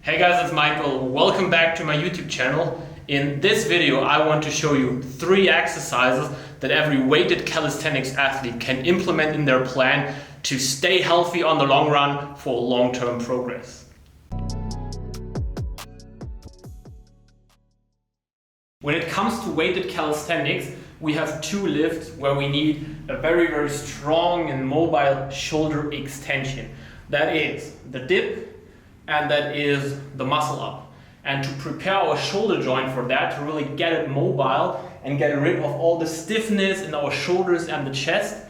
Hey guys, it's Michael. Welcome back to my YouTube channel. In this video, I want to show you 3 exercises that every weighted calisthenics athlete can implement in their plan to stay healthy on the long run for long-term progress. When it comes to weighted calisthenics, we have 2 lifts where we need a very strong and mobile shoulder extension. That is the dip and that is the muscle up. And to prepare our shoulder joint for that, to really get it mobile and get rid of all the stiffness in our shoulders and the chest,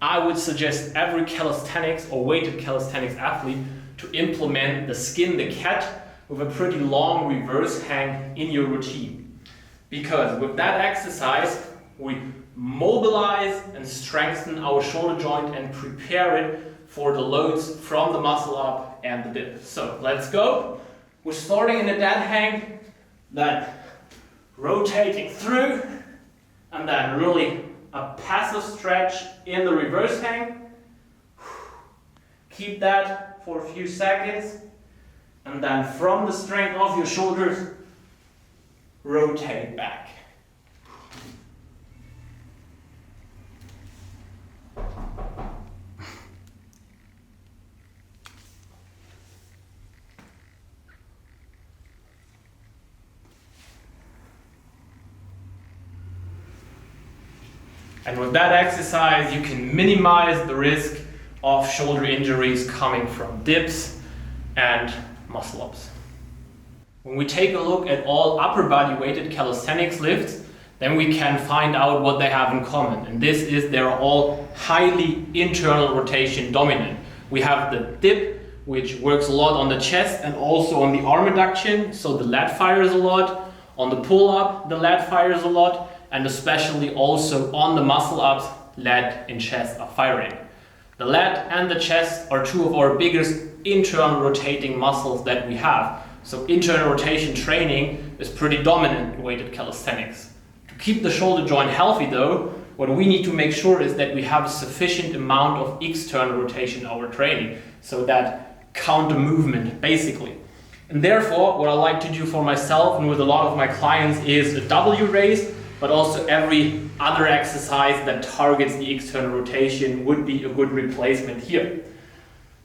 I would suggest every calisthenics or weighted calisthenics athlete to implement the skin the cat with a pretty long reverse hang in your routine. Because with that exercise, we mobilize and strengthen our shoulder joint and prepare it for the loads from the muscle up and the dip. So let's go. We're starting in a dead hang, then rotating through, and then really a passive stretch in the reverse hang. Keep that for a few seconds, and then from the strength of your shoulders, rotate back. And with that exercise, you can minimize the risk of shoulder injuries coming from dips and muscle ups. When we take a look at all upper body weighted calisthenics lifts, then we can find out what they have in common. And this is they're all highly internal rotation dominant. We have the dip, which works a lot on the chest and also on the arm adduction, so the lat fires a lot. On the pull up, the lat fires a lot. And especially also on the muscle ups, lat and chest are firing. The lat and the chest are 2 of our biggest internal rotating muscles that we have. So internal rotation training is pretty dominant in weighted calisthenics. To keep the shoulder joint healthy though, what we need to make sure is that we have a sufficient amount of external rotation in our training. So that counter movement basically. And therefore, what I like to do for myself and with a lot of my clients is a W raise, but also every other exercise that targets the external rotation would be a good replacement here.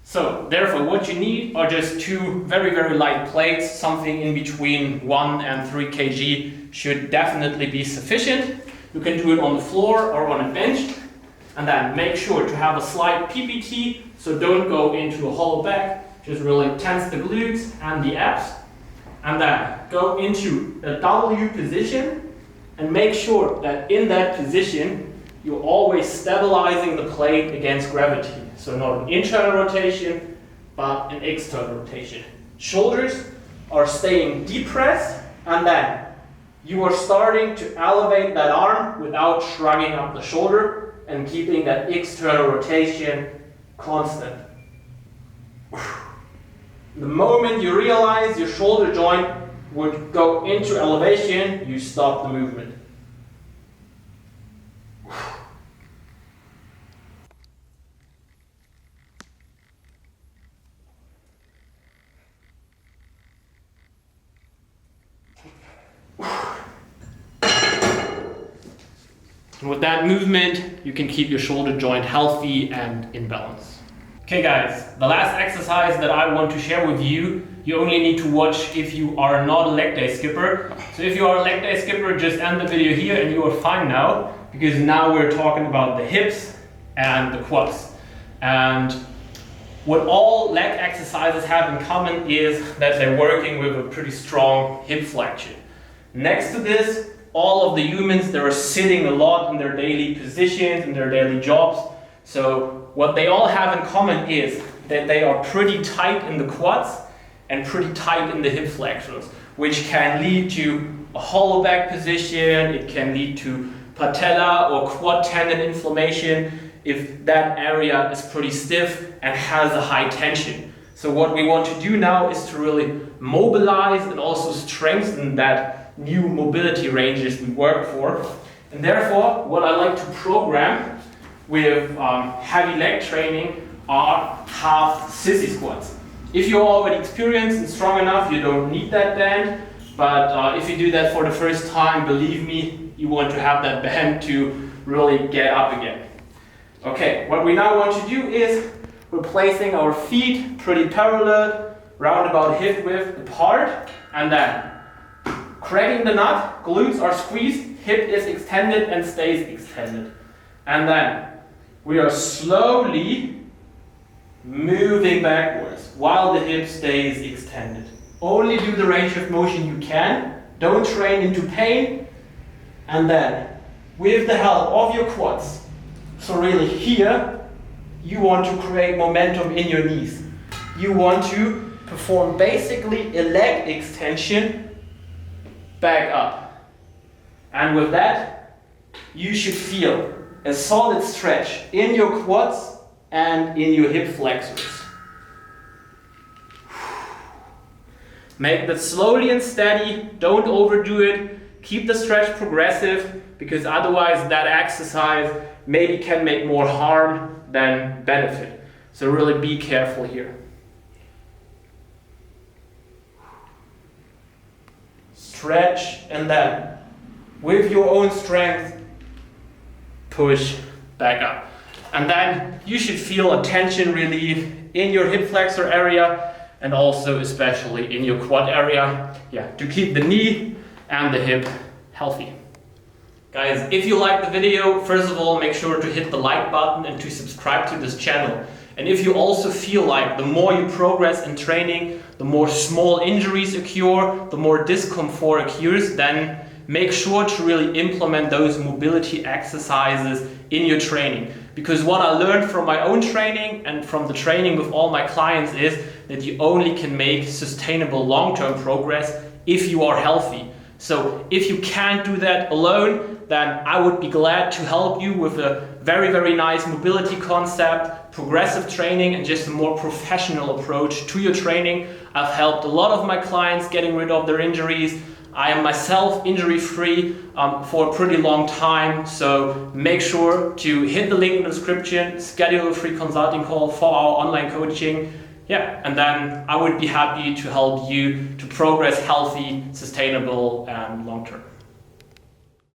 So therefore what you need are just 2 very light plates, something in between 1 and 3 kg should definitely be sufficient. You can do it on the floor or on a bench, and then make sure to have a slight PPT, so don't go into a hollow back, just really tense the glutes and the abs, and then go into a W position. And make sure that in that position, you're always stabilizing the plate against gravity. So not an internal rotation, but an external rotation. Shoulders are staying depressed, and then you are starting to elevate that arm without shrugging up the shoulder and keeping that external rotation constant. The moment you realize your shoulder joint would go into elevation, you stop the movement. And with that movement, you can keep your shoulder joint healthy and in balance. Okay guys, the last exercise that I want to share with you, you only need to watch if you are not a leg day skipper. So if you are a leg day skipper, just end the video here and you are fine now, because now we're talking about the hips and the quads. And what all leg exercises have in common is that they're working with a pretty strong hip flexion. Next to this, all of the humans, they're sitting a lot in their daily positions, in their daily jobs. So what they all have in common is that they are pretty tight in the quads and pretty tight in the hip flexors, which can lead to a hollow back position. It can lead to patella or quad tendon inflammation if that area is pretty stiff and has a high tension. So what we want to do now is to really mobilize and also strengthen that new mobility ranges we work for. And therefore, what I like to program with heavy leg training are half SISSIE squats. If you're already experienced and strong enough, you don't need that band. But if you do that for the first time, believe me, you want to have that band to really get up again. Okay, what we now want to do is we're placing our feet pretty parallel, round about hip width apart, and then cracking the nut, glutes are squeezed, hip is extended and stays extended. And then we are slowly moving backwards while the hip stays extended. Only do the range of motion you can, don't train into pain, and then with the help of your quads, so really here, you want to create momentum in your knees. You want to perform basically a leg extension back up. And with that, you should feel a solid stretch in your quads and in your hip flexors. Make that slowly and steady, don't overdo it, keep the stretch progressive, because otherwise that exercise maybe can make more harm than benefit. So really be careful here. Stretch and then, with your own strength, push back up. And then you should feel a tension relief in your hip flexor area and also especially in your quad area, to keep the knee and the hip healthy. Guys, if you like the video, first of all, make sure to hit the like button and to subscribe to this channel. And if you also feel like the more you progress in training, the more small injuries occur, the more discomfort occurs, then make sure to really implement those mobility exercises in your training. Because what I learned from my own training and from the training with all my clients is that you only can make sustainable long-term progress if you are healthy. So if you can't do that alone, then I would be glad to help you with a very, very nice mobility concept, progressive training, and just a more professional approach to your training. I've helped a lot of my clients getting rid of their injuries. I am myself injury-free for a pretty long time, so make sure to hit the link in the description, schedule a free consulting call for our online coaching. And then I would be happy to help you to progress healthy, sustainable, and long-term.